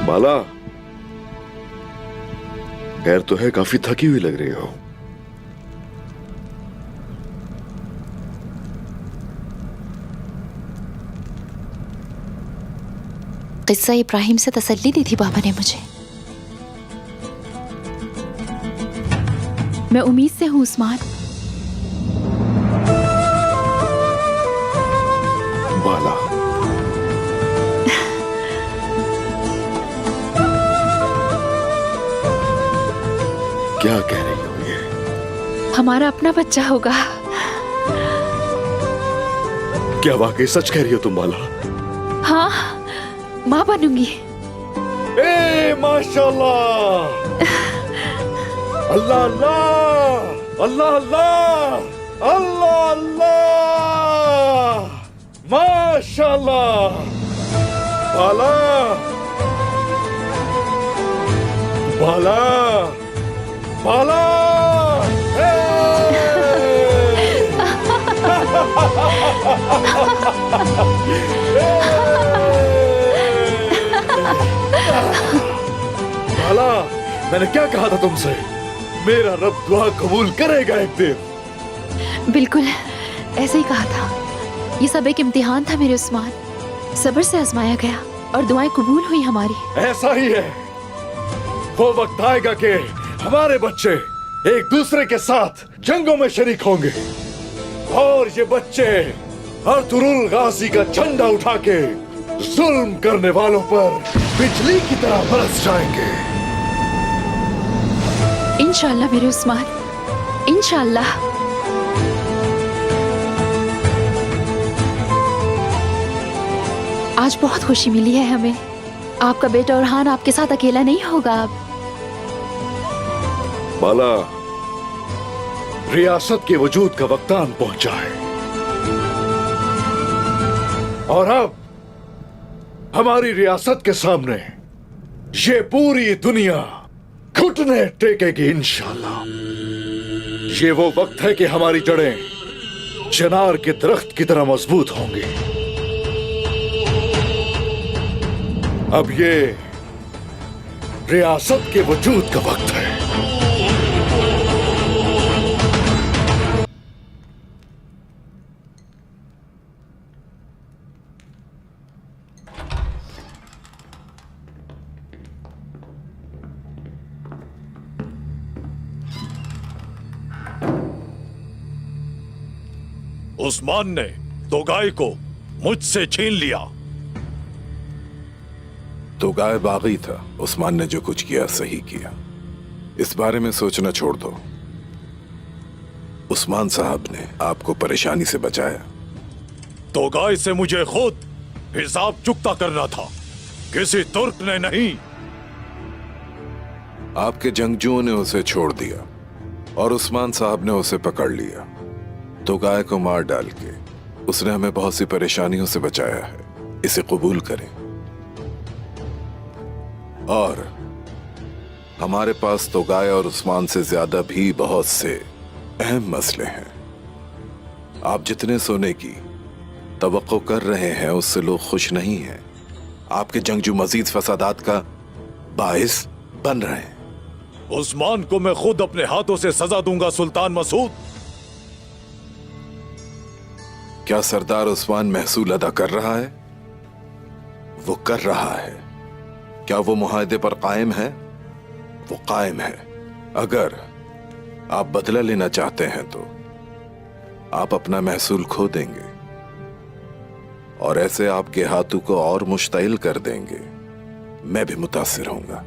बाला, खैर तो है, काफी थकी हुई लग रही हो। किस्सा इब्राहिम से तसल्ली दी थी बाबा ने मुझे। मैं उम्मीद से हूं उस्मान। बाला, क्या कह रही हो ये? हमारा अपना बच्चा होगा। क्या वाकई सच कह रही हो तुम बाला? हाँ, माँ बनूंगी। ए माशाल्लाह, अल्लाह अल्लाह, अल्लाह अल्लाह, अल्लाह अल्लाह, माशाल्लाह। बाला, बाला, बाला, बाला, मैंने क्या कहा था तुमसे? मेरा रब दुआ कबूल करेगा एक दिन। बिल्कुल ऐसे ही कहा था। ये सब एक इम्तिहान था मेरे उस्मान। सब्र से आजमाया गया और दुआएं कबूल हुई हमारी। ऐसा ही है। वो वक्त आएगा कि हमारे बच्चे एक दूसरे के साथ जंगों में शरीक होंगे और ये बच्चे अर्तुरुल गाजी का झंडा उठा के जुल्म करने वालों पर बिजली की तरह बरस जाएंगे। इंशाअल्लाह मेरे उस्मान, इंशाअल्लाह। आज बहुत खुशी मिली है हमें। आपका बेटा ओरहान आपके साथ अकेला नहीं होगा अब। बाला, रियासत के वजूद का वक्तान पहुंचा है और अब हमारी रियासत के सामने ये पूरी दुनिया घुटने टेकेगी इंशाअल्लाह। ये वो वक्त है कि हमारी जड़ें चिनार के दरख्त की तरह मजबूत होंगी। अब ये रियासत के वजूद का वक्त है। उस्मान ने तोगाई को मुझसे छीन लिया। तोगाई बागी था। उस्मान ने जो कुछ किया सही किया। इस बारे में सोचना छोड़ दो। उस्मान साहब ने आपको परेशानी से बचाया। तोगाई से मुझे खुद हिसाब चुकता करना था, किसी तुर्क ने नहीं। आपके जंगजुओं ने उसे छोड़ दिया और उस्मान साहब ने उसे पकड़ लिया। तोगाई को मार डाल के उसने हमें बहुत सी परेशानियों से बचाया है। इसे कबूल करें। और हमारे पास तोगाई और उस्मान से ज्यादा भी बहुत से अहम मसले हैं। आप जितने सोने की तवक्को कर रहे हैं उससे लोग खुश नहीं हैं। आपके जंगजू मजीद फसादात का बाइस बन रहे हैं। उस्मान को मैं खुद अपने हाथों से सजा दूंगा सुल्तान मसूद। क्या सरदार उस्मान महसूल अदा कर रहा है? वो कर रहा है। क्या वो मुआहदे पर कायम है? वो कायम है। अगर आप बदला लेना चाहते हैं तो आप अपना महसूल खो देंगे और ऐसे आपके हाथों को और मुश्तइल कर देंगे। मैं भी मुतासिर होऊंगा।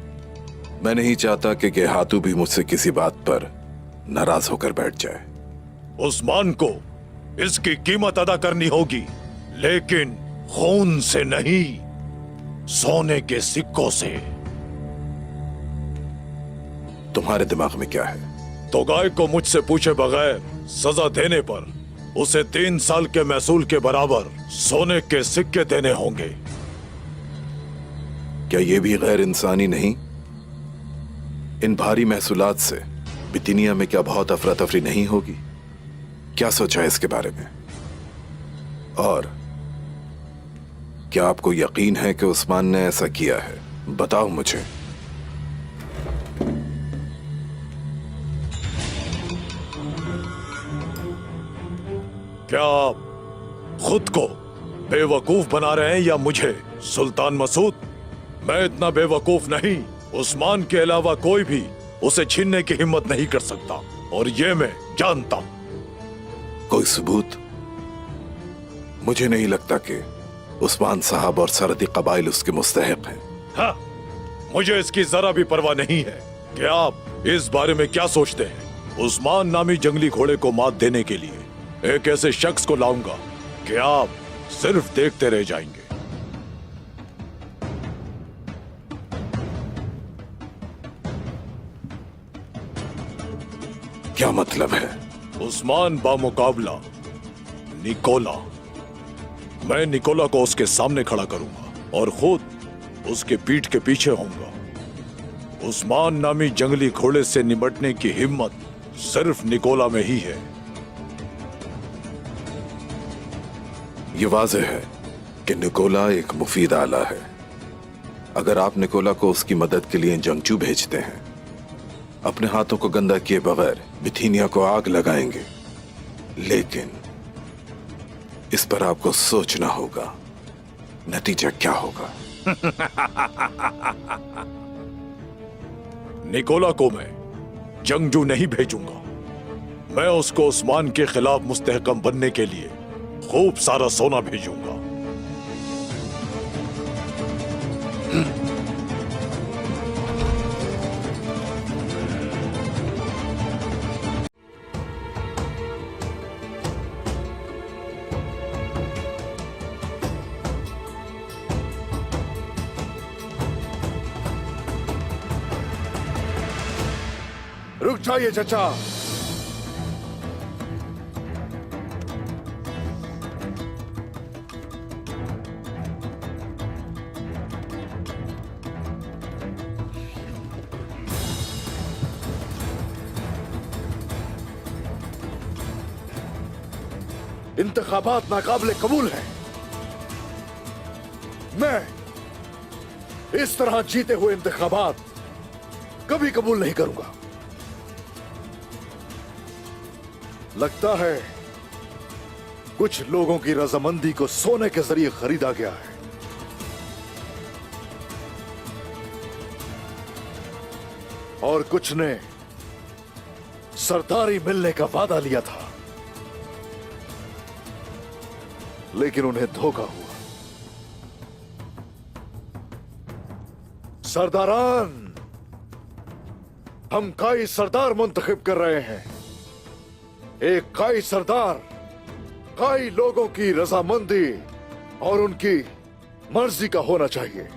मैं नहीं चाहता कि गेहातू भी मुझसे किसी बात पर नाराज होकर बैठ जाए। उस्मान को इसकी कीमत अदा करनी होगी, लेकिन खून से नहीं, सोने के सिक्कों से। तुम्हारे दिमाग में क्या है? तोगाई को मुझसे पूछे बगैर सजा देने पर उसे 3 साल के महसूल के बराबर सोने के सिक्के देने होंगे। क्या यह भी गैर इंसानी नहीं? इन भारी महसूलात से बितिनिया में क्या बहुत अफरा तफरी नहीं होगी? क्या सोचा है इसके बारे में? और क्या आपको यकीन है कि उस्मान ने ऐसा किया है? बताओ मुझे। क्या आप खुद को बेवकूफ बना रहे हैं या मुझे? सुल्तान मसूद, मैं इतना बेवकूफ नहीं। उस्मान के अलावा कोई भी उसे छीनने की हिम्मत नहीं कर सकता, और ये मैं जानता हूं। कोई सबूत? मुझे नहीं लगता कि उस्मान साहब और सरहदी कबाइल उसके मुस्तहिक हैं। हाँ, मुझे इसकी जरा भी परवाह नहीं है कि आप इस बारे में क्या सोचते हैं। उस्मान नामी जंगली घोड़े को मात देने के लिए एक ऐसे शख्स को लाऊंगा कि आप सिर्फ देखते रह जाएंगे। क्या मतलब है? उस्मान बामुकाबला निकोला। मैं निकोला को उसके सामने खड़ा करूंगा और खुद उसके पीठ के पीछे होऊंगा। उस्मान नामी जंगली घोड़े से निपटने की हिम्मत सिर्फ निकोला में ही है। ये वाज़ेह है कि निकोला एक मुफीद आला है। अगर आप निकोला को उसकी मदद के लिए जंगजू भेजते हैं, अपने हाथों को गंदा किए बगैर बिथीनिया को आग लगाएंगे, लेकिन इस पर आपको सोचना होगा नतीजा क्या होगा। निकोला को मैं जंगजू नहीं भेजूंगा। मैं उसको उस्मान के खिलाफ मुस्तहकम बनने के लिए खूब सारा सोना भेजूंगा। रुक जाइए चचा। इंतखाबात नाकाबिले कबूल हैं। मैं इस तरह जीते हुए इंतखाबात कभी कबूल नहीं करूंगा। लगता है कुछ लोगों की रजामंदी को सोने के जरिए खरीदा गया है। और कुछ ने सरदारी मिलने का वादा लिया था, लेकिन उन्हें धोखा हुआ। सरदारान, हम काई सरदार मुंतखब कर रहे हैं। एक काई सरदार काई लोगों की रजामंदी और उनकी मर्जी का होना चाहिए।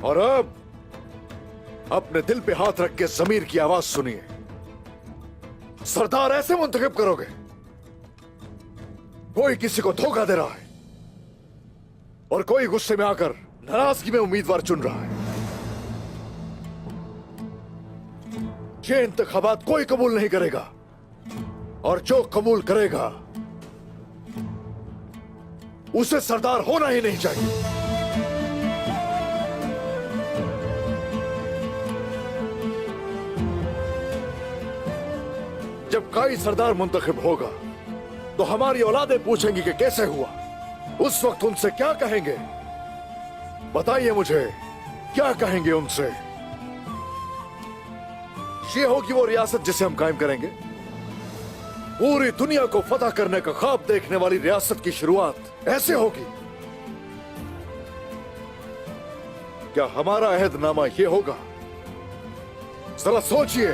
और अब अपने दिल पे हाथ रख के ज़मीर की आवाज सुनिए। सरदार ऐसे मुंतखब करोगे? कोई किसी को धोखा दे रहा है और कोई गुस्से में आकर नाराजगी में उम्मीदवार चुन रहा है। ये इंतखाबात कोई कबूल नहीं करेगा, और जो कबूल करेगा उसे सरदार होना ही नहीं चाहिए। जब काई सरदार मुंतखब होगा तो हमारी औलादें पूछेंगी कि कैसे हुआ। उस वक्त उनसे क्या कहेंगे? बताइए मुझे, क्या कहेंगे उनसे? ये होगी वो रियासत जिसे हम कायम करेंगे। पूरी दुनिया को फतह करने का ख्वाब देखने वाली रियासत की शुरुआत ऐसे होगी। क्या हमारा अहदनामा ये होगा? जरा सोचिए।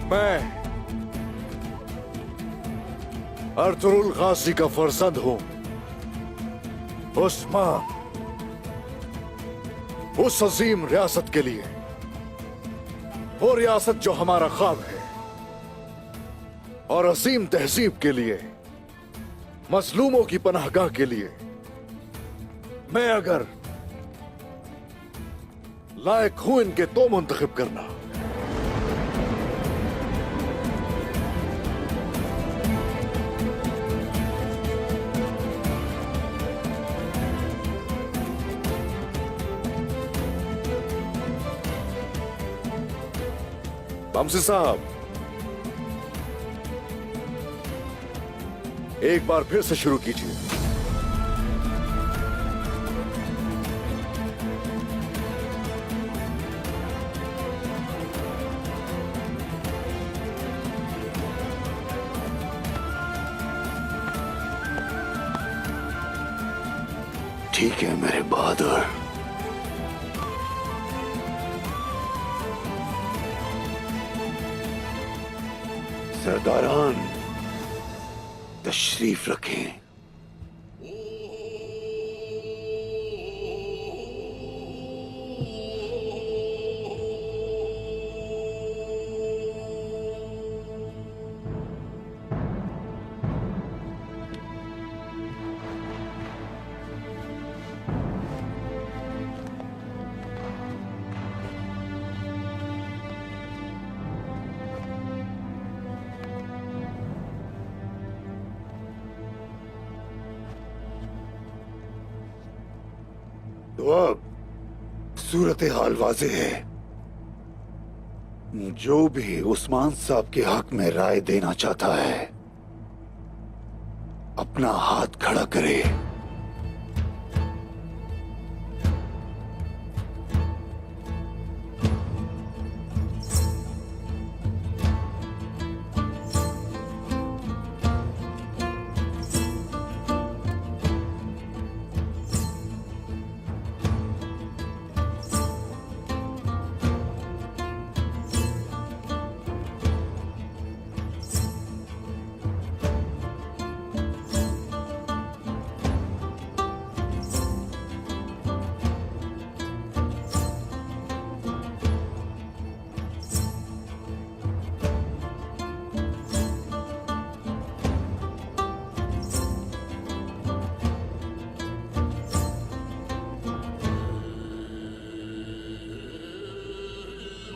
मैं अर्तुरुल गाजी का फर्जंद हूं। उस्मान, उस अजीम रियासत के लिए, वो रियासत जो हमारा ख्वाब है, और असीम तहजीब के लिए, मजलूमों की पनाहगाह के लिए मैं अगर लायक हूं इनके तो मुंतखब करना। बमसी साहब, एक बार फिर से शुरू कीजिए। ठीक है मेरे बहादुर। सरदारान तशरीफ रखें। तो अब सूरत हाल वाज़ेह है। जो भी उस्मान साहब के हक में राय देना चाहता है अपना हाथ खड़ा करे।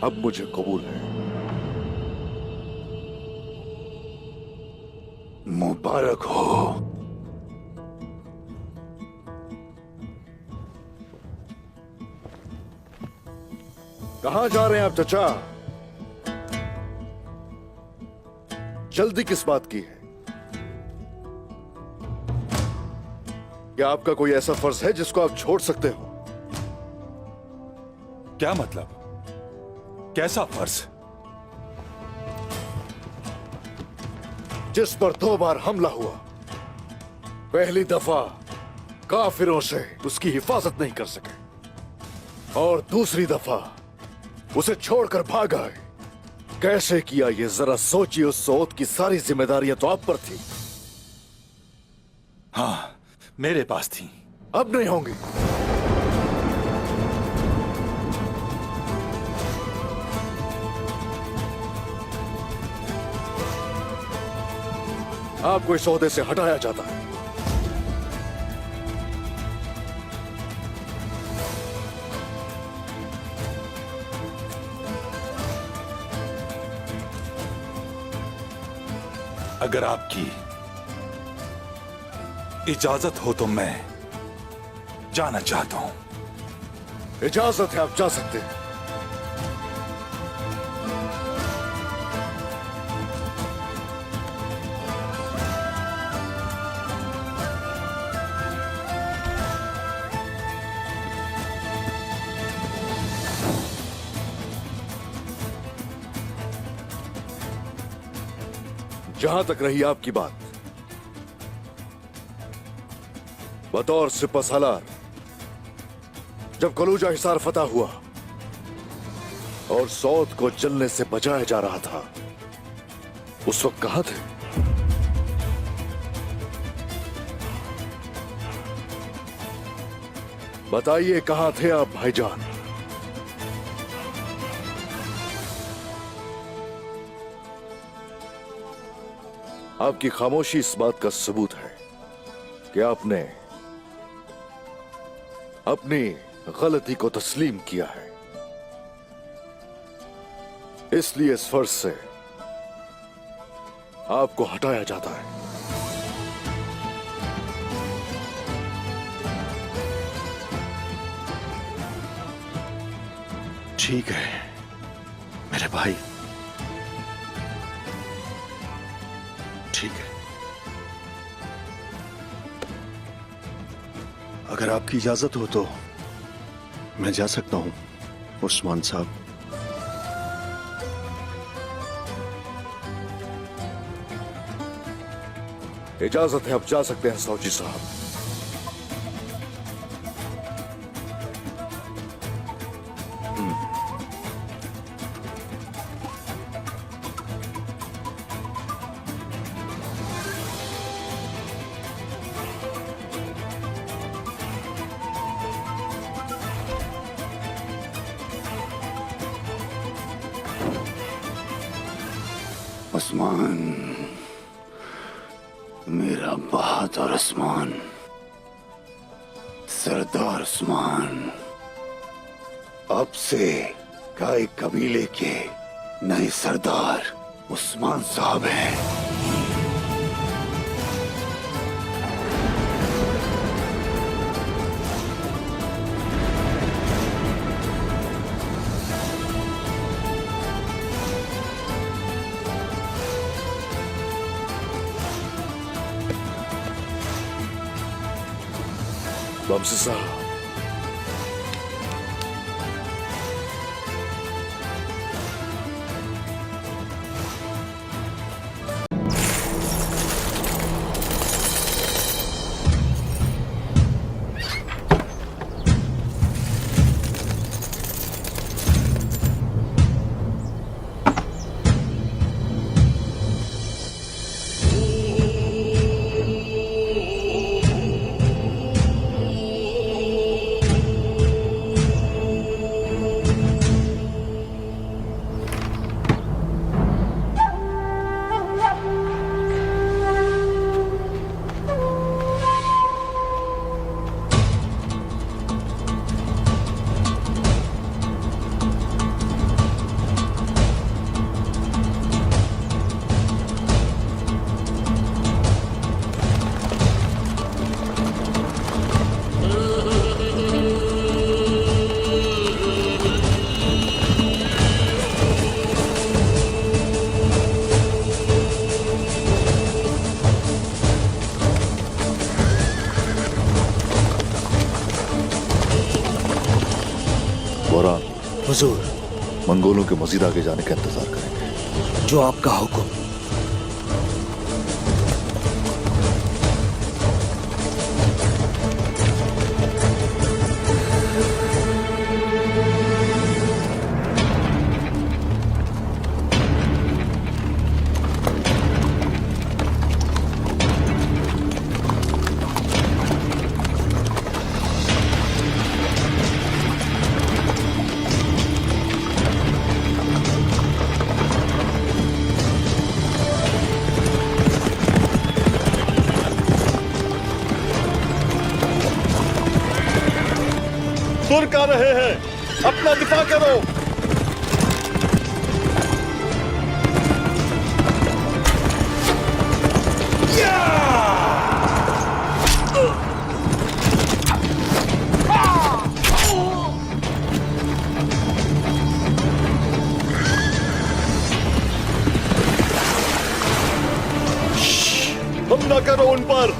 अब मुझे कबूल है। मुबारक हो। कहां जा रहे हैं आप चचा? जल्दी किस बात की है? क्या आपका कोई ऐसा फर्ज है जिसको आप छोड़ सकते हो? क्या मतलब? कैसा फर्ज? जिस पर 2 बार हमला हुआ, पहली दफा काफिरों से उसकी हिफाजत नहीं कर सके और दूसरी दफा उसे छोड़कर भाग आए। कैसे किया ये जरा सोचिए। उस सौत की सारी जिम्मेदारियां तो आप पर थी। हाँ, मेरे पास थी। अब नहीं होंगी। आपको इस ओहदे से हटाया जाता है। अगर आपकी इजाजत हो तो मैं जाना चाहता हूं। इजाजत है, आप जा सकते हैं। जहां तक रही आपकी बात, बतौर सिपहसालार जब कलूजा हिसार फतह हुआ और सौद को जलने से बचाया जा रहा था, उस वक्त कहां थे? बताइए कहां थे आप भाईजान? आपकी खामोशी इस बात का सबूत है कि आपने अपनी गलती को तस्लीम किया है। इसलिए इस फर्ज से आपको हटाया जाता है। ठीक है मेरे भाई, ठीक है। अगर आपकी इजाजत हो तो मैं जा सकता हूं उस्मान साहब। इजाजत है, आप जा सकते हैं सौजी साहब। उस्मान, मेरा बहादुर उस्मान, सरदार उस्मान, अब से गाय कबीले के नए सरदार उस्मान साहब हैं। बमसी साहब, हुजूर, मंगोलों के मजीद आगे जाने का इंतजार करेंगे। जो आपका हुक्म। तुर्क आ रहे हैं, अपना दिफा करो। हमला करो उन पर।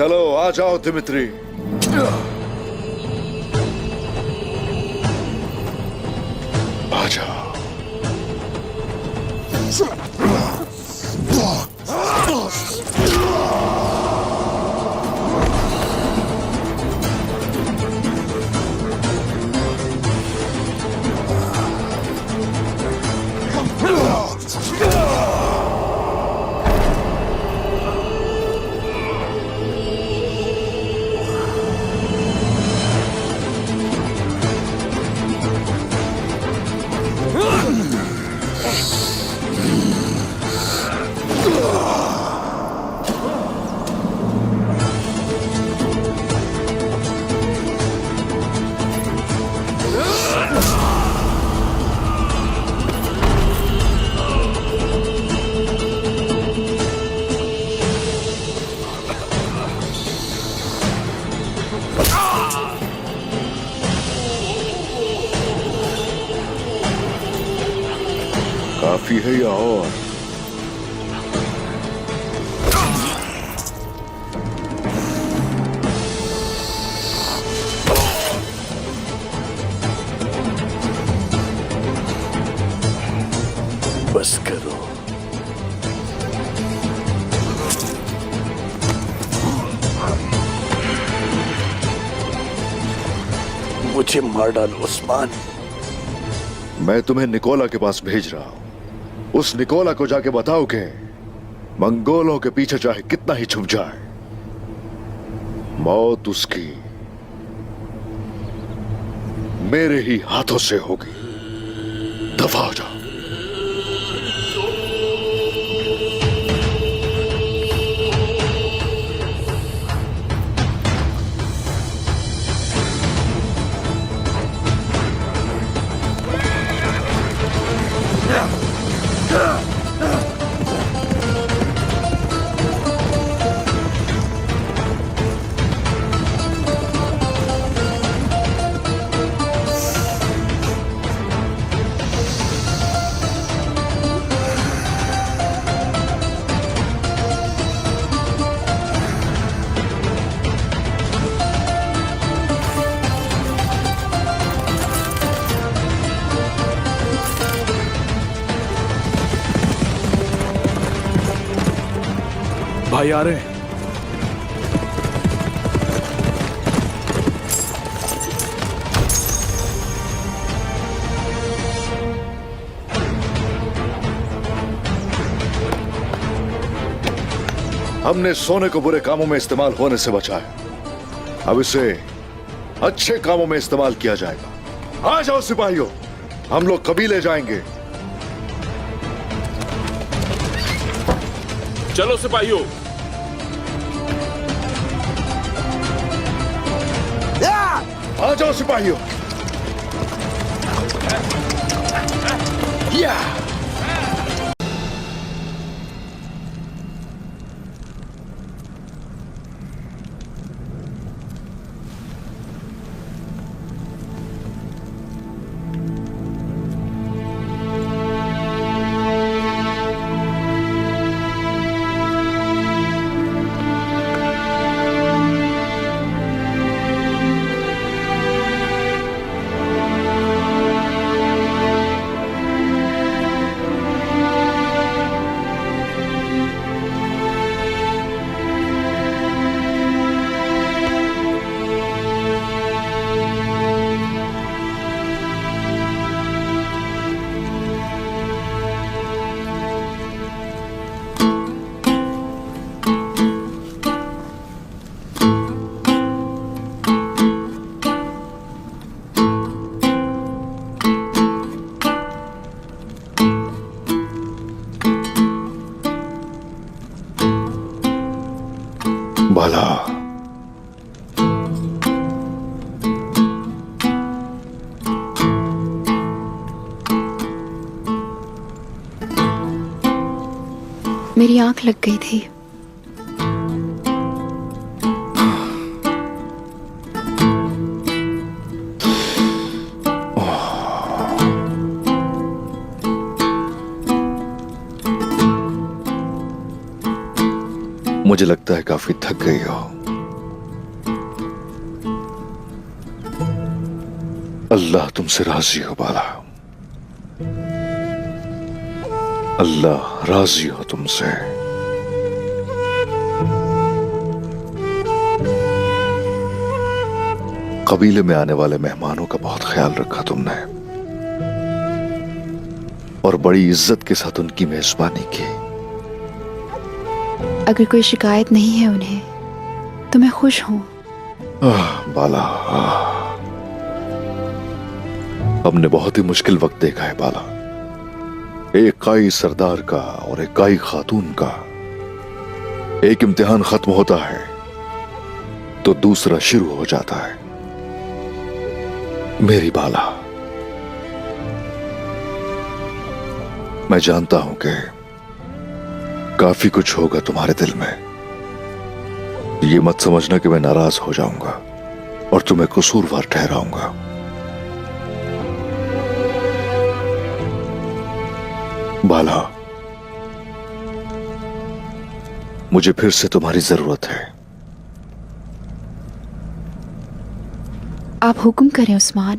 चलो आ जाओ दिमित्री। आ जाओ। काफी है या और? बस करो। मुझे मार डालो उस्मान। मैं तुम्हें निकोला के पास भेज रहा हूं। उस निकोला को जाके बताओ कि मंगोलों के पीछे चाहे कितना ही छुप जाए, मौत उसकी मेरे ही हाथों से होगी। दफा हो जाओ। भाई आ रहे हैं। हमने सोने को बुरे कामों में इस्तेमाल होने से बचाया, अब इसे अच्छे कामों में इस्तेमाल किया जाएगा। आ जाओ सिपाहियों, हम लोग कबीले जाएंगे। चलो सिपाहियों। आ जाओ सिपाहियों। या भला मेरी आंख लग गई थी। मुझे लगता है काफी थक गई हो। अल्लाह तुमसे राजी हो बाला, अल्लाह राजी हो तुमसे। कबीले में आने वाले मेहमानों का बहुत ख्याल रखा तुमने और बड़ी इज्जत के साथ उनकी मेजबानी की। अगर कोई शिकायत नहीं है उन्हें तो मैं खुश हूं। बाला, हमने बहुत ही मुश्किल वक्त देखा है बाला। एक काई सरदार का और एक काई खातून का एक इम्तिहान खत्म होता है तो दूसरा शुरू हो जाता है। मेरी बाला, मैं जानता हूं कि काफी कुछ होगा तुम्हारे दिल में। ये मत समझना कि मैं नाराज हो जाऊंगा और तुम्हें कसूरवार ठहराऊंगा। बाला, मुझे फिर से तुम्हारी जरूरत है। आप हुक्म करें उस्मान।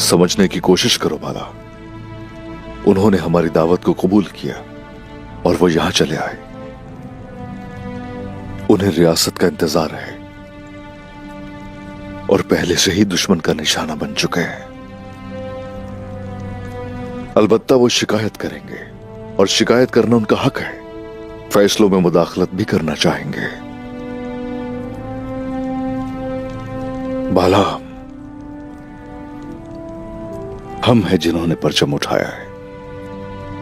समझने की कोशिश करो बाला। उन्होंने हमारी दावत को कबूल किया और वो यहां चले आए। उन्हें रियासत का इंतजार है और पहले से ही दुश्मन का निशाना बन चुके हैं। अलबत्ता वो शिकायत करेंगे और शिकायत करना उनका हक है। फैसलों में मुदाखलत भी करना चाहेंगे। बाला, हम हैं जिन्होंने परचम उठाया है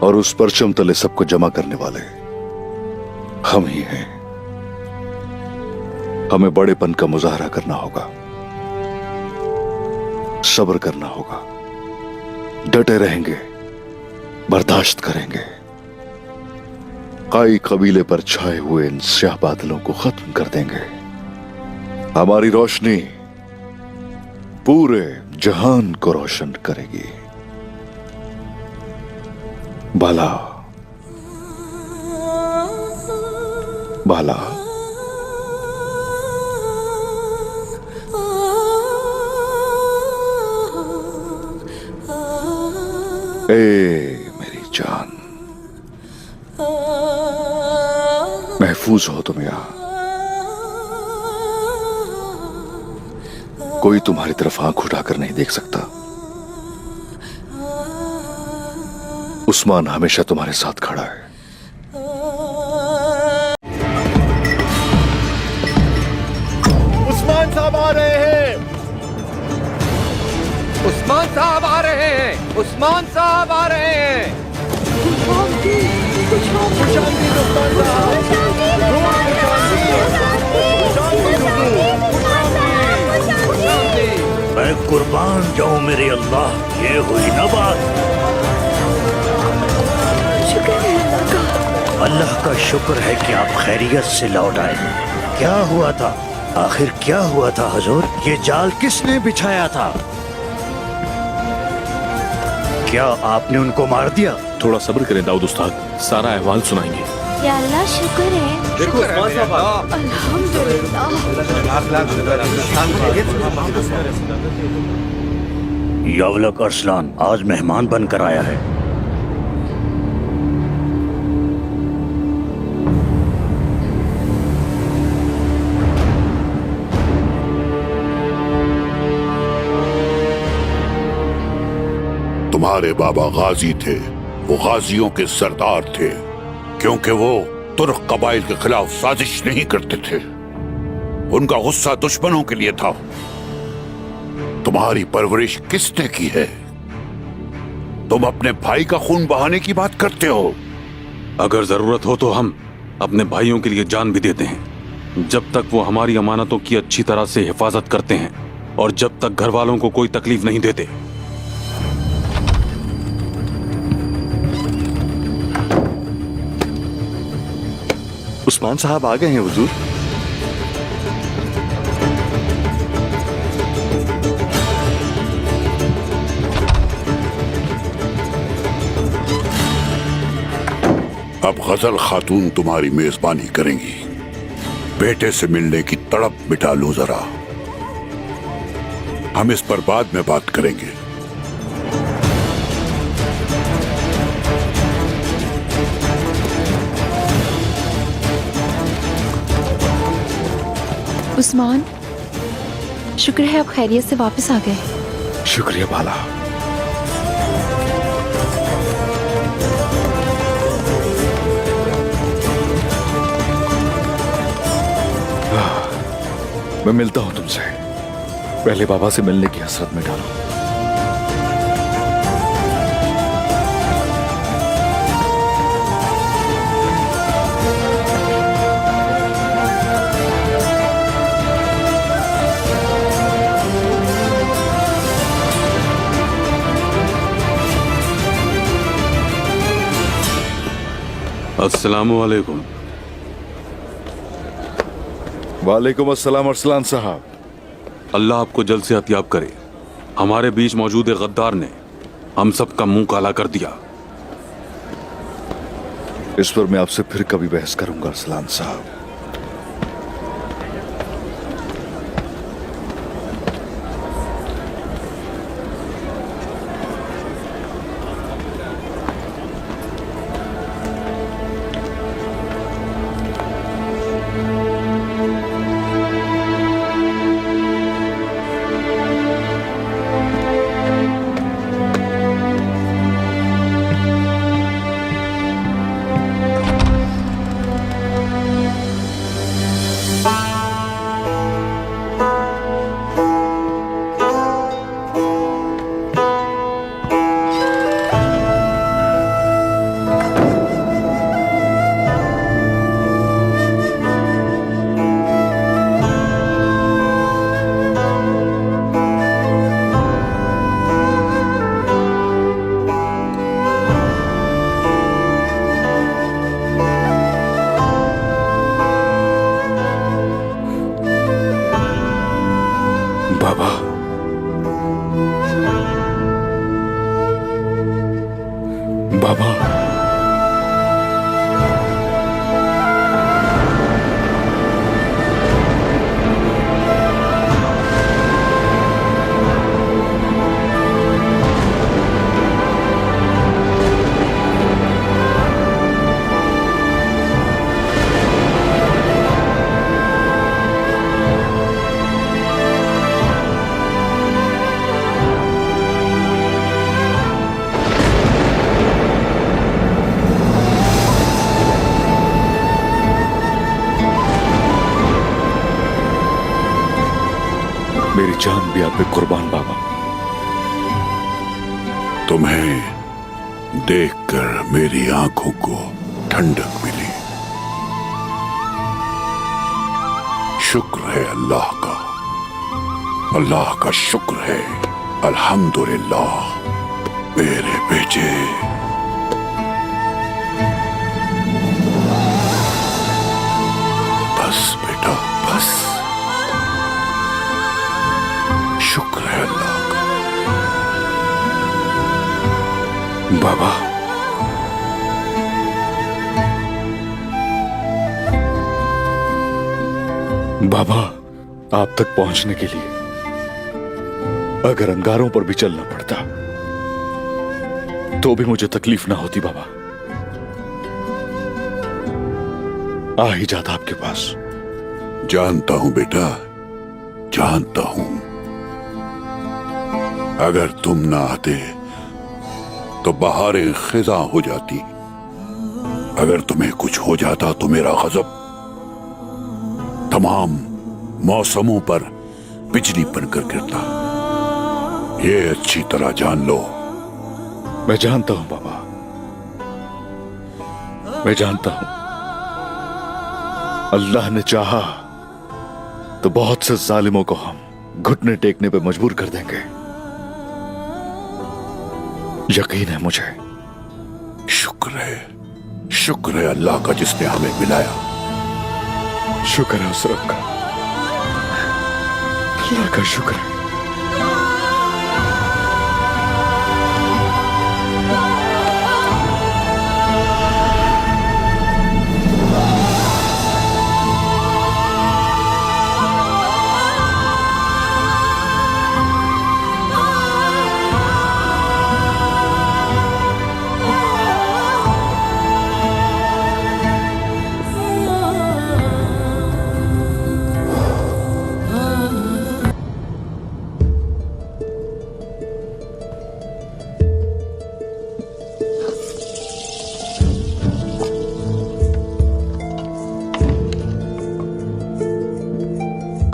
और उस परचम तले सबको जमा करने वाले हम ही हैं। हमें बड़ेपन का मुजाहरा करना होगा, सब्र करना होगा, डटे रहेंगे, बर्दाश्त करेंगे। काई कबीले पर छाए हुए इन स्याह बादलों को खत्म कर देंगे। हमारी रोशनी पूरे जहान को रोशन करेगी। बाला, बाला, ए मेरी जान, महफूज हो तुम यहां। कोई तुम्हारी तरफ आंख उठाकर नहीं देख सकता। उस्मान हमेशा तुम्हारे साथ खड़ा है। उस्मान साहब आ रहे हैं। उस्मान साहब आ रहे हैं। उस्मान साहब आ रहे हैं। मैं कुर्बान जाऊं मेरे अल्लाह, ये हुई ना बात। अल्लाह का शुक्र है कि आप खैरियत से लौट आए। क्या हुआ था आखिर, क्या हुआ था हुजूर? ये जाल किसने बिछाया था? क्या आपने उनको मार दिया? थोड़ा सब्र करें दाऊद उस्ताद, सारा अहवाल सुनाएंगे। या अल्लाह, शुक्र है। देखो यवलक अरसलान आज मेहमान बनकर आया है। तुम्हारे बाबा गाजी थे, वो गाजियों के सरदार थे, क्योंकि वो तुर्क कबाइल के खिलाफ साजिश नहीं करते थे। उनका गुस्सा दुश्मनों के लिए था। तुम्हारी परवरिश किसने की है? तुम अपने भाई का खून बहाने की बात करते हो। अगर जरूरत हो तो हम अपने भाइयों के लिए जान भी देते हैं, जब तक वो हमारी अमानतों की अच्छी तरह से हिफाजत करते हैं और जब तक घर वालों को कोई तकलीफ नहीं देते। उस्मान साहब आ गए हैं हुजूर। अब गजल खातून तुम्हारी मेजबानी करेंगी। बेटे से मिलने की तड़प मिटा लूं जरा। हम इस पर बाद में बात करेंगे। उस्मान, शुक्र है आप खैरियत से वापस आ गए। शुक्रिया बाला। मैं मिलता हूं तुमसे। पहले बाबा से मिलने की हसरत में डालो। अस्सलामुअलैकुम। वालेकुम अस्सलाम अरसलान साहब। अल्लाह आपको जल्द से हत्याब करे। हमारे बीच मौजूद गद्दार ने हम सब का मुंह काला कर दिया। इस पर मैं आपसे फिर कभी बहस करूंगा अरसलान साहब। बाबा, बाबा, मेरी जान भी आप पे कुर्बान बाबा। तुम्हें देखकर मेरी आंखों को ठंडक मिली। शुक्र है अल्लाह का, अल्लाह का शुक्र है। अल्हम्दुलिल्लाह मेरे बेटे। बस बेटा बस, शुक्र है अल्लाह का। बाबा, बाबा, आप तक पहुंचने के लिए अगर अंगारों पर भी चलना पड़ता तो भी मुझे तकलीफ ना होती बाबा। आ ही जाता आपके पास। जानता हूं बेटा, जानता हूं। अगर तुम ना आते तो बहारें खिजा हो जाती। अगर तुम्हें कुछ हो जाता तो मेरा गजब तमाम मौसमों पर बिजली बनकर गिरता। ये अच्छी तरह जान लो। मैं जानता हूं बाबा, मैं जानता हूं। अल्लाह ने चाहा तो बहुत से जालिमों को हम घुटने टेकने पे मजबूर कर देंगे। यकीन है मुझे। शुक्र है अल्लाह का जिसने हमें मिलाया। शुक्र है उस रब का, अल्लाह का शुक्र है।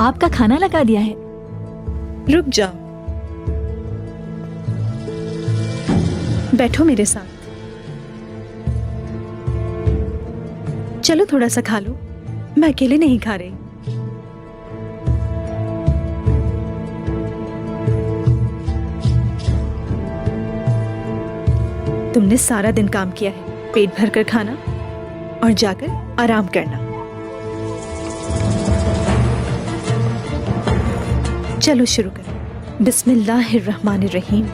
आपका खाना लगा दिया है। रुक जाओ, बैठो मेरे साथ। चलो थोड़ा सा खा लो, मैं अकेले नहीं खा रही। तुमने सारा दिन काम किया है, पेट भर कर खाना और जाकर आराम करना। चलो शुरू करें। बिस्मिल्लाहिर्रहमानिर्रहीम।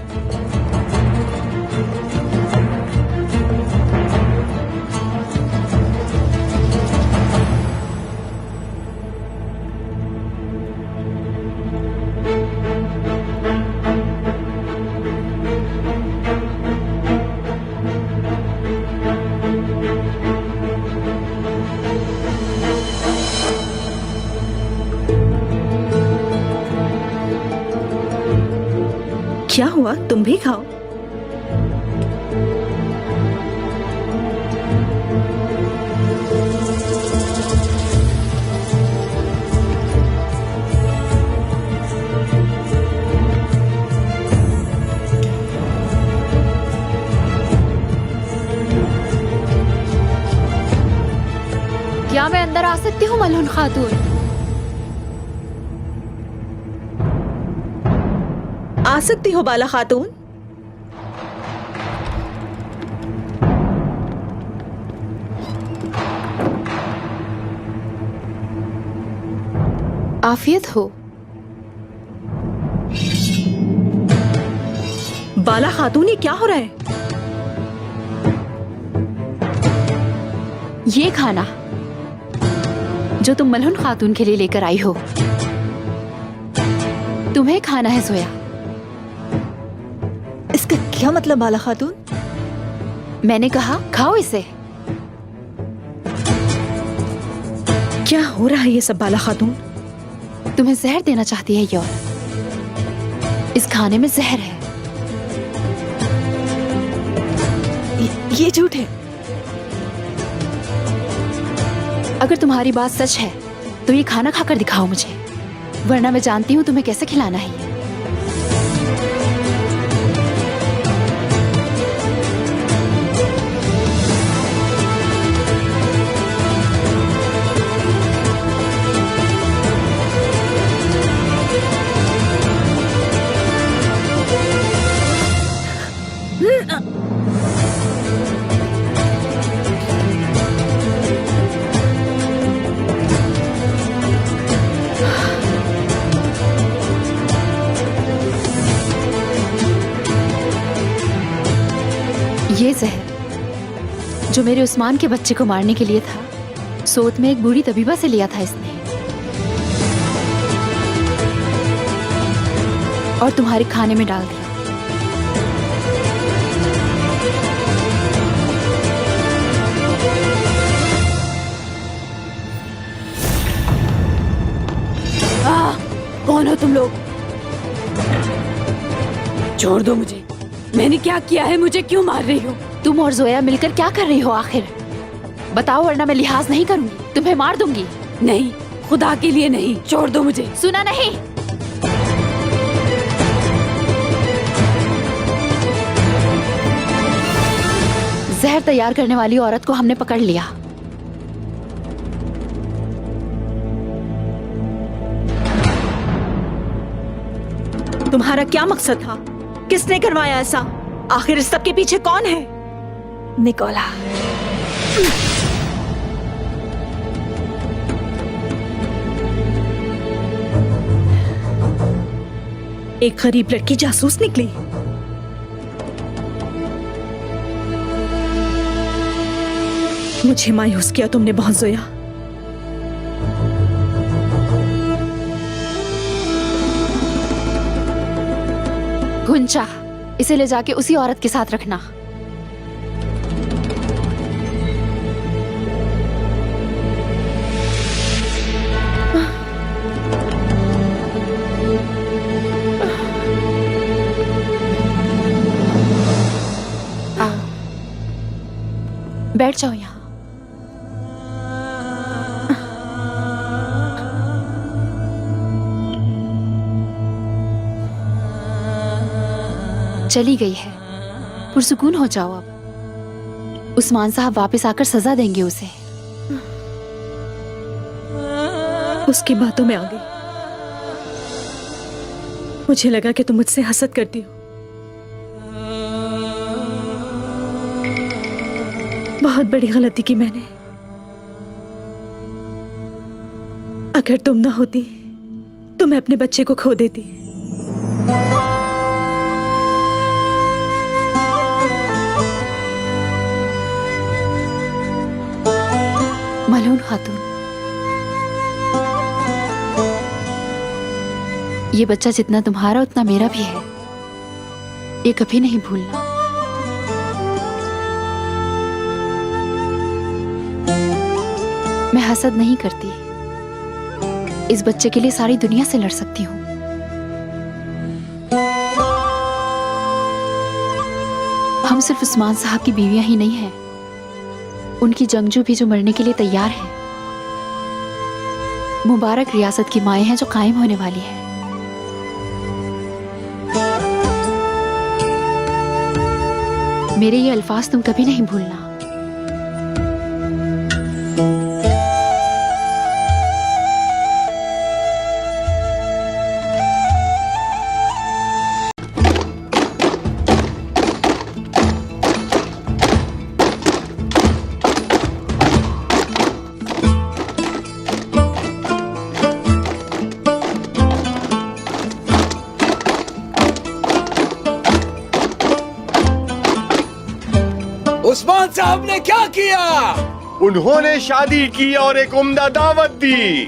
क्या हुआ, तुम भी खाओ। क्या मैं अंदर आ सकती हूँ मलून खातून? आ सकती हो बाला खातून। आफियत हो। बाला खातून, ये क्या हो रहा है? ये खाना जो तुम मलहून खातून के लिए लेकर आई हो, तुम्हें खाना है जोया। इसका क्या मतलब बाला खातून? मैंने कहा खाओ इसे। क्या हो रहा है ये सब बाला खातून? तुम्हें जहर देना चाहती है ये औरत। इस खाने में जहर है। ये झूठ है। अगर तुम्हारी बात सच है तो ये खाना खाकर दिखाओ मुझे, वरना मैं जानती हूँ तुम्हें कैसे खिलाना है ये। ये जहर जो मेरे उस्मान के बच्चे को मारने के लिए था, सोत में एक बूढ़ी तबीबा से लिया था इसने, और तुम्हारे खाने में डाल दिया। कौन हो तुम लोग? छोड़ दो मुझे। मैंने क्या किया है? मुझे क्यों मार रही हो? तुम और जोया मिलकर क्या कर रही हो आखिर? बताओ, वरना मैं लिहाज नहीं करूंगी, तुम्हें मार दूंगी। नहीं, खुदा के लिए नहीं, छोड़ दो मुझे। सुना नहीं? जहर तैयार करने वाली औरत को हमने पकड़ लिया। तुम्हारा क्या मकसद था? किसने करवाया ऐसा? आखिर इस सब के पीछे कौन है? निकोला। एक गरीब लड़की जासूस निकली। मुझे मायूस किया तुमने बहुत जोया। गुंचा, इसे ले जाके उसी औरत के साथ रखना। आओ, बैठ जाओ यहाँ। चली गई है, पुरसुकून हो जाओ अब। उस्मान साहब वापस आकर सजा देंगे उसे। उसकी बातों में आ गई। मुझे लगा कि तुम मुझसे हसद करती हो। बहुत बड़ी गलती की मैंने। अगर तुम ना होती तो मैं अपने बच्चे को खो देती। मलून खातून, ये बच्चा जितना तुम्हारा उतना मेरा भी है, ये कभी नहीं भूलना। मैं हसद नहीं करती, इस बच्चे के लिए सारी दुनिया से लड़ सकती हूँ। हम सिर्फ उस्मान साहब की बीवियां ही नहीं हैं, उनकी जंगजू भी जो मरने के लिए तैयार है। मुबारक रियासत की माएं हैं जो कायम होने वाली है। मेरे ये अल्फाज तुम कभी नहीं भूलना। उस्मान साहब ने क्या किया? उन्होंने शादी की और एक उम्दा दावत दी।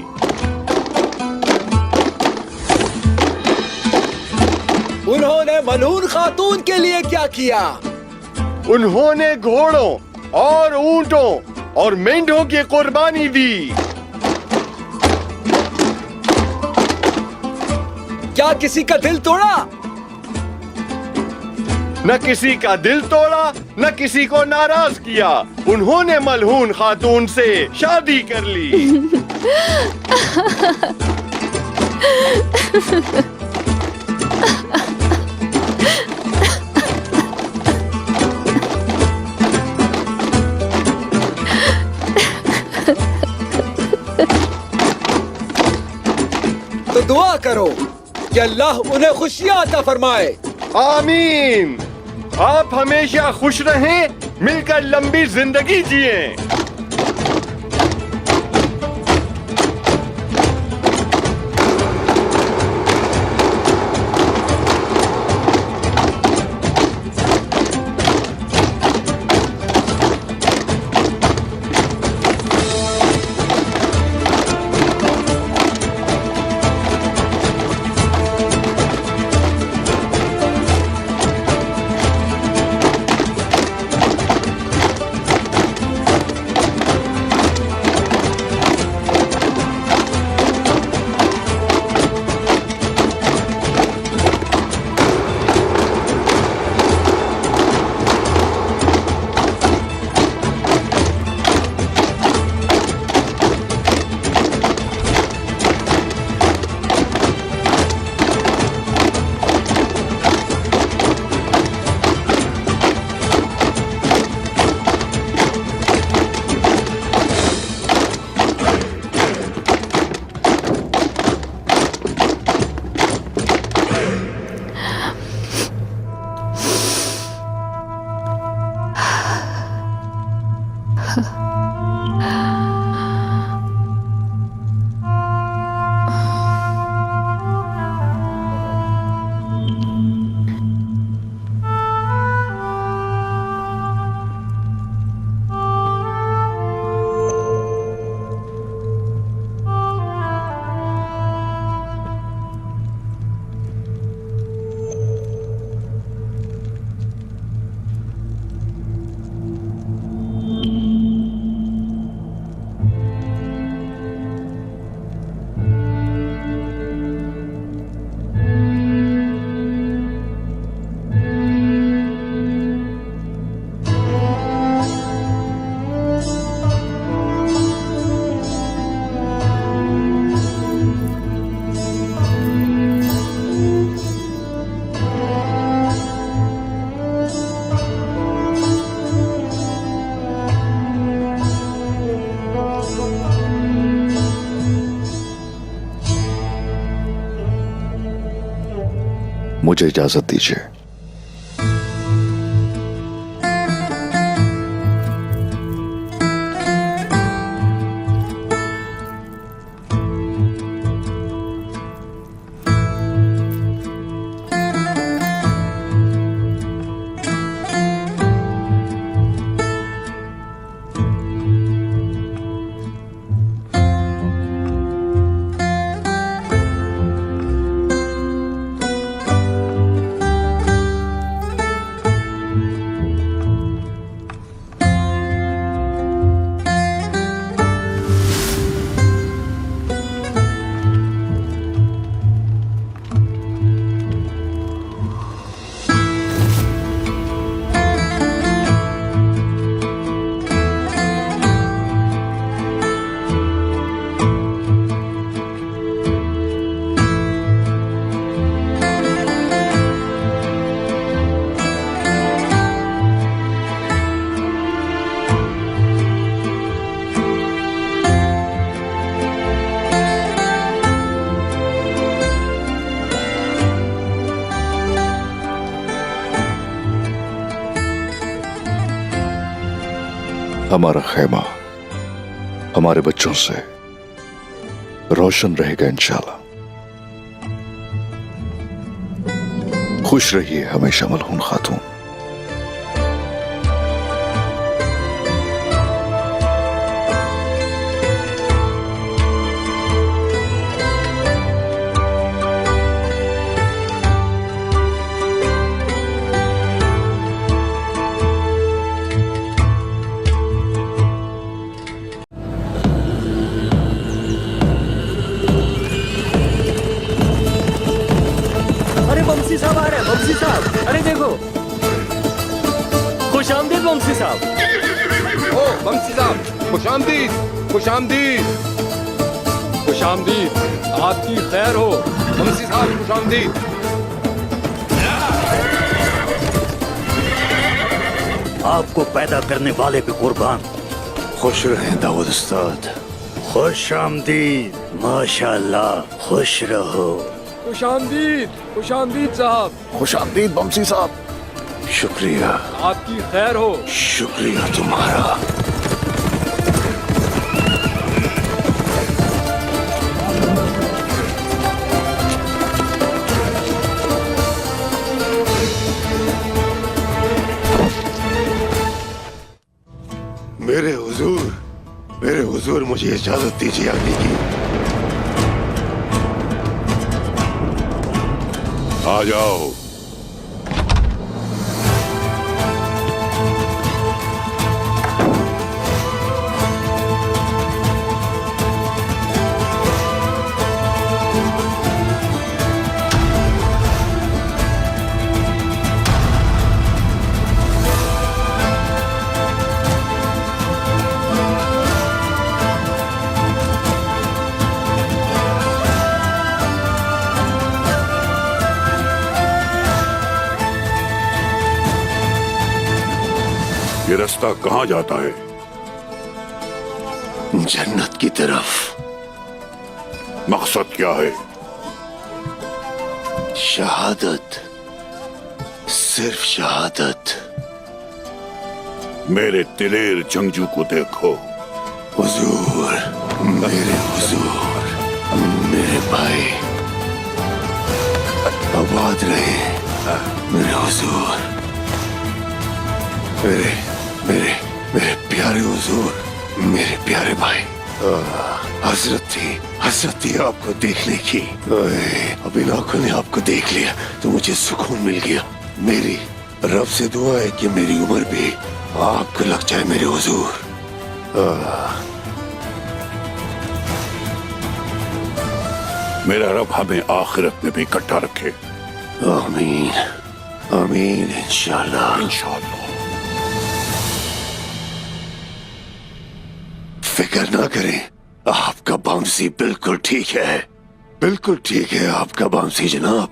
उन्होंने मलून खातून के लिए क्या किया? उन्होंने घोड़ों और ऊंटों और मेंढों की कुर्बानी दी। क्या किसी का दिल तोड़ा? न किसी का दिल तोड़ा, न किसी को नाराज किया। उन्होंने मलहून खातून से शादी कर ली। तो दुआ करो कि अल्लाह उन्हें खुशियां अता फरमाए। आमीन। आप हमेशा खुश रहें, मिलकर लंबी जिंदगी जिए। मुझे इजाजत दीजिए। हमारा खैमा हमारे बच्चों से रोशन रहेगा इंशाल्लाह। खुश रहिए हमेशा मलहून खातून। बमसी साहब आ रहे हैं, बमसी साहब, अरे देखो। खुश आमदीद बमसी साहब। ओ बमसी साहब, खुश आमदीद, खुश आमदीद, खुश आमदीद, आपकी खैर हो बमसी साहब, खुश आमदीद। आपको पैदा करने वाले पे कुर्बान। खुश रहें दाऊद उस्ताद। खुश आमदीद, माशाअल्लाह, खुश रहो। खुश आमदीद साहब। खुश आमदीद बमसी साहब। शुक्रिया, आपकी खैर हो। शुक्रिया तुम्हारा। मेरे हुजूर मुझे इजाजत दीजिए आने की। आ जाओ। ये रास्ता कहाँ जाता है? जन्नत की तरफ। मकसद क्या है? शहादत, सिर्फ शहादत। मेरे दिलेर जंगजू को देखो। हुजूर, मेरे हुजूर, मेरे भाई आबाद रहे। मेरे हुजूर, मेरे प्यारे हुजूर, मेरे प्यारे भाई। हसरत थी आपको देखने की। अब इन आंखों ने आपको देख लिया तो मुझे सुकून मिल गया। मेरी रब से दुआ है कि मेरी उम्र भी आपको लग जाए मेरे हुजूर। मेरा रब हमें आखिरत में भी इकट्ठा रखे। आमीन, आमीन, इंशाल्लाह, इंशाल्लाह। फिक्र ना करें, आपका बाउंसी बिल्कुल ठीक है, बिल्कुल ठीक है आपका बाउंसी जनाब।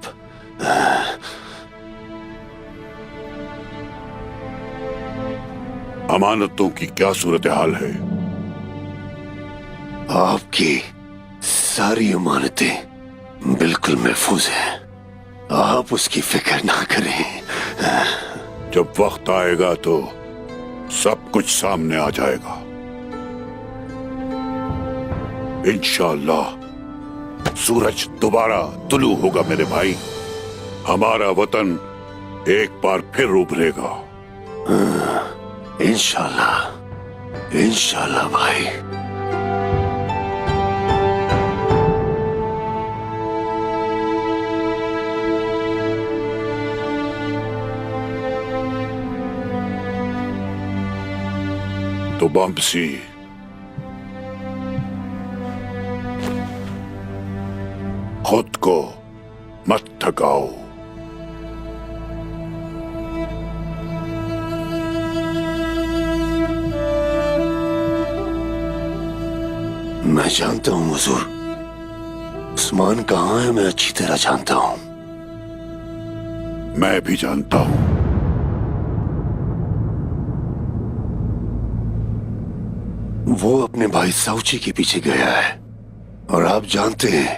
अमानतों की क्या सूरत हाल है? आपकी सारी अमानतें बिल्कुल महफूज हैं। आप आप उसकी फिक्र ना करें। जब वक्त आएगा तो सब कुछ सामने आ जाएगा। इंशाअल्लाह सूरज दोबारा तुलू होगा मेरे भाई। हमारा वतन एक बार फिर उभरेगा। इंशाअल्लाह, इंशाअल्लाह भाई। तो बम्सी, खुद को मत थकाओ। मैं जानता हूं हुजूर, उस्मान कहाँ है मैं अच्छी तरह जानता हूं। मैं भी जानता हूं। वो अपने भाई साउची के पीछे गया है और आप जानते हैं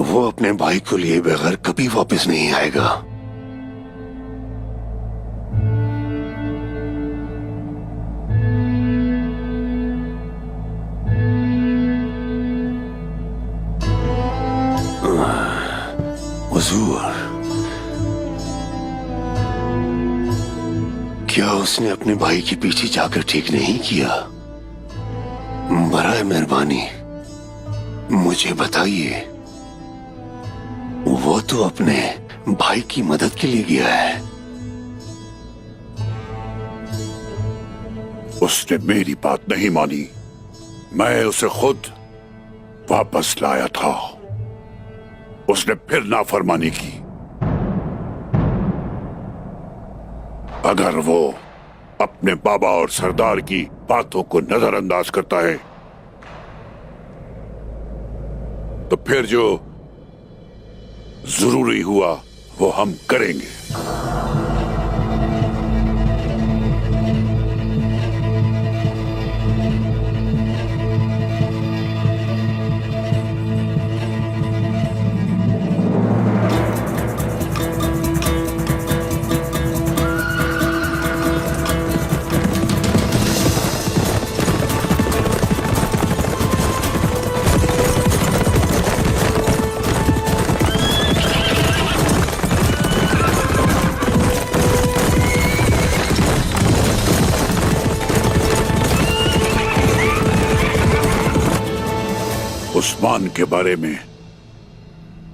वो अपने भाई को लिए बगैर कभी वापस नहीं आएगा। हुजूर, क्या उसने अपने भाई के पीछे जाकर ठीक नहीं किया? बराए मेहरबानी मुझे बताइए। वो तो अपने भाई की मदद के लिए गया है। उसने मेरी बात नहीं मानी। मैं उसे खुद वापस लाया था। उसने फिर नाफरमानी की। अगर वो अपने बाबा और सरदार की बातों को नजरअंदाज करता है तो फिर जो जरूरी हुआ वो हम करेंगे। उस्मान के बारे में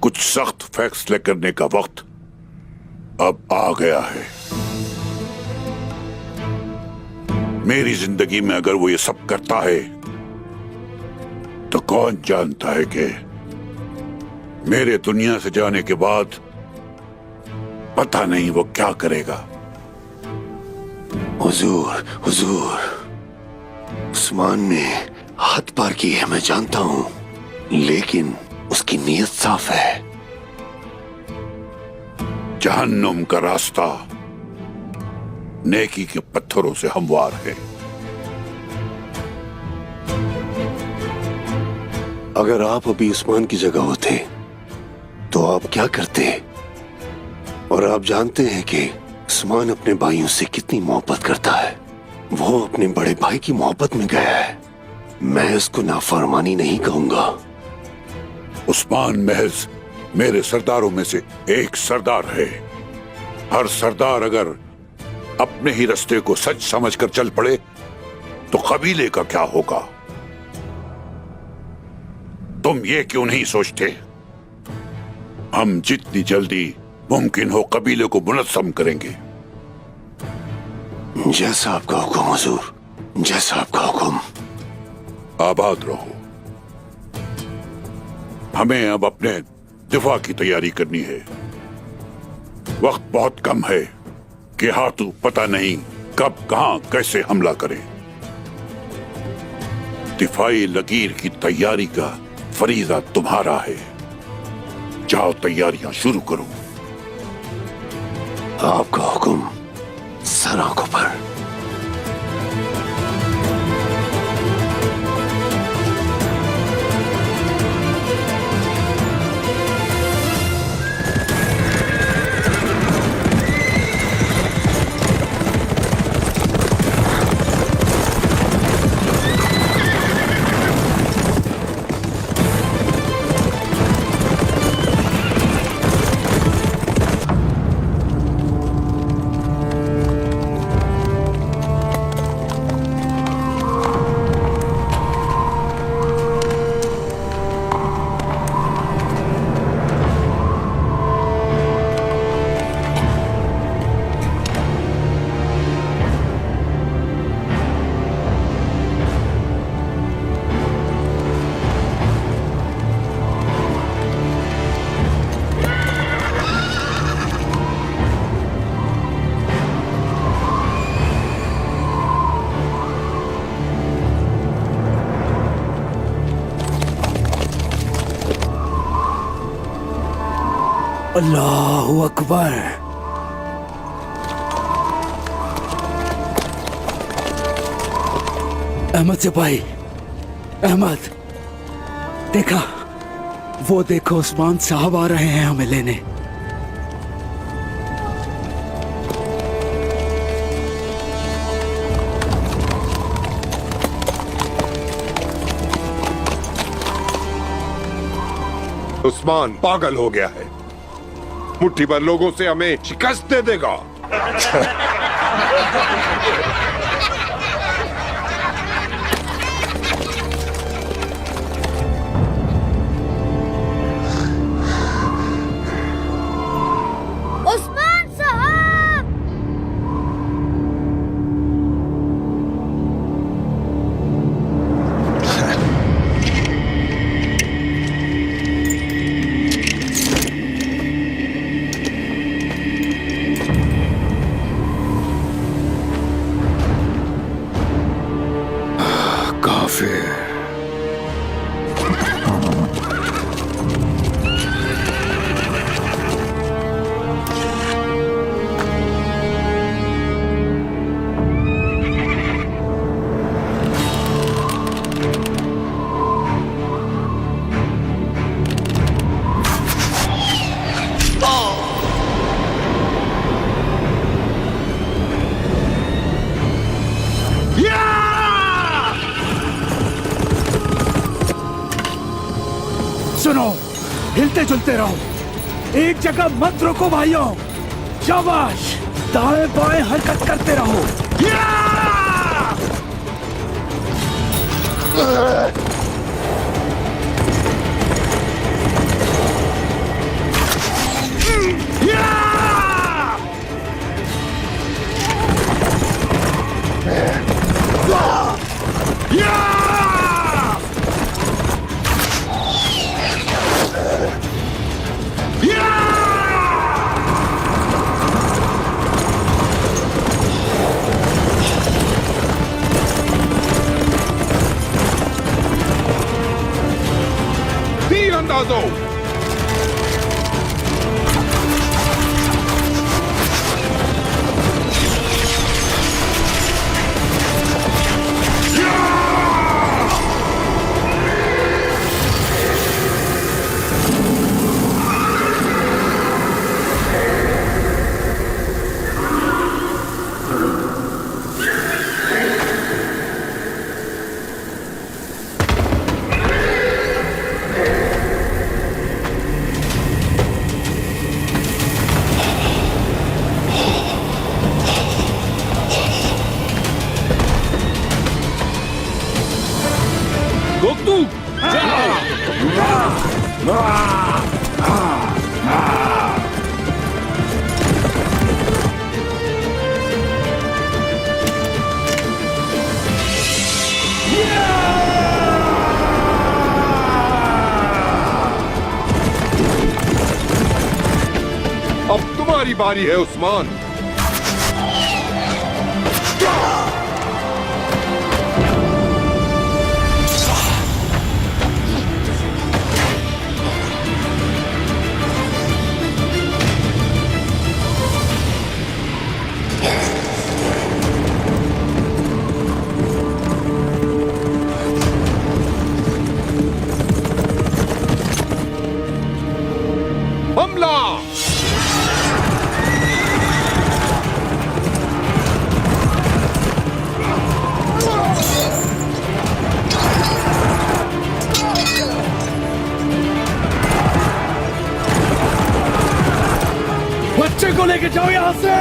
कुछ सख्त फैसले करने का वक्त अब आ गया है। मेरी जिंदगी में अगर वो ये सब करता है तो कौन जानता है कि मेरे दुनिया से जाने के बाद पता नहीं वो क्या करेगा। हुजूर, हुजूर, उस्मान ने हद पार की है मैं जानता हूं, लेकिन उसकी नीयत साफ है। जहन्नुम का रास्ता नेकी के पत्थरों से हमवार है। अगर आप अभी उस्मान की जगह होते तो आप क्या करते? और आप जानते हैं कि उस्मान अपने भाइयों से कितनी मोहब्बत करता है। वो अपने बड़े भाई की मोहब्बत में गया है। मैं उसको नाफरमानी नहीं कहूंगा। उस्मान महज मेरे सरदारों में से एक सरदार है। हर सरदार अगर अपने ही रास्ते को सच समझकर चल पड़े तो कबीले का क्या होगा? तुम ये क्यों नहीं सोचते? हम जितनी जल्दी मुमकिन हो कबीले को मुनज़्ज़म करेंगे। जैसा आपका हुक्म हुजूर, जैसा आपका हुक्म। आबाद रहो। हमें अब अपने दिफा की तैयारी करनी है। वक्त बहुत कम है कि हाथू पता नहीं कब कहां कैसे हमला करे। दिफाई लकीर की तैयारी का फरीजा तुम्हारा है। जाओ तैयारियां शुरू करो। आपका हुक्म सर आंखों पर। अल्लाहु अकबर। अहमद सिपाही, अहमद, देखा, वो देखो उस्मान साहब आ रहे हैं हमें लेने। उस्मान पागल हो गया है, मुट्ठी भर लोगों से हमें शिकस्त दे देगा। उस्मान साहब! काफिर, सुनो, हिलते जुलते रहो, एक जगह मत रुको भाइयों। शाबाश, दाएं बाएं हरकत करते रहो। तीरंदाजों, अब तुम्हारी बारी है उस्मान। हमला! बच्चे को लेके जाओ यहां से।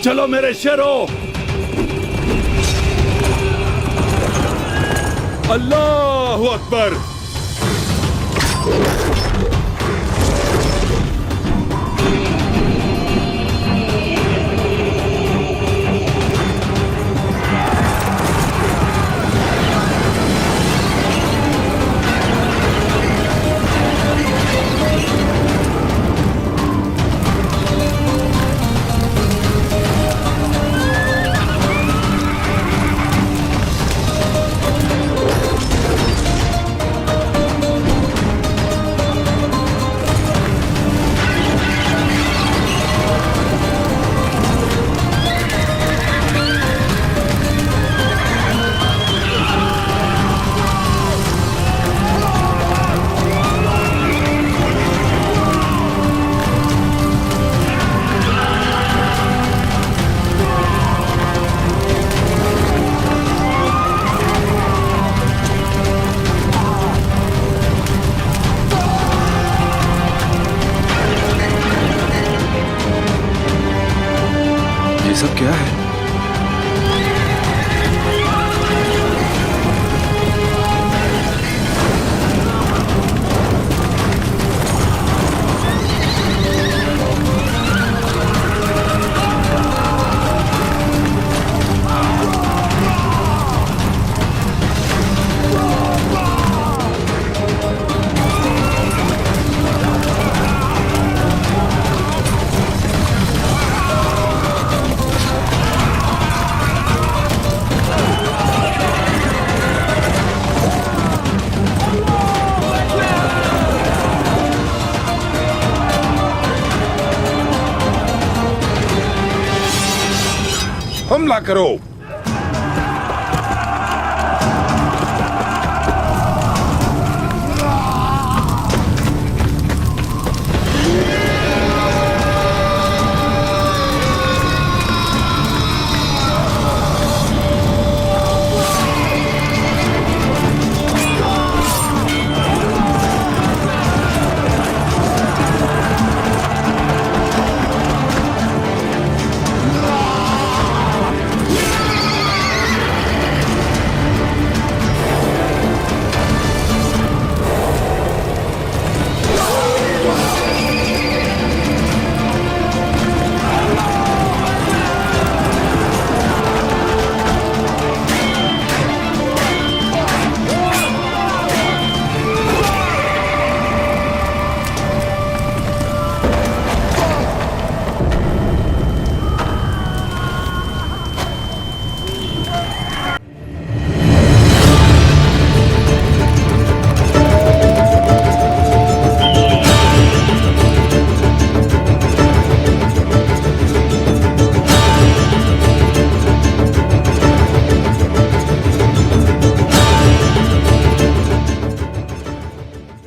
चलो मेरे शेरों, अल्लाह अकबर। ये सब क्या है? हमला करो।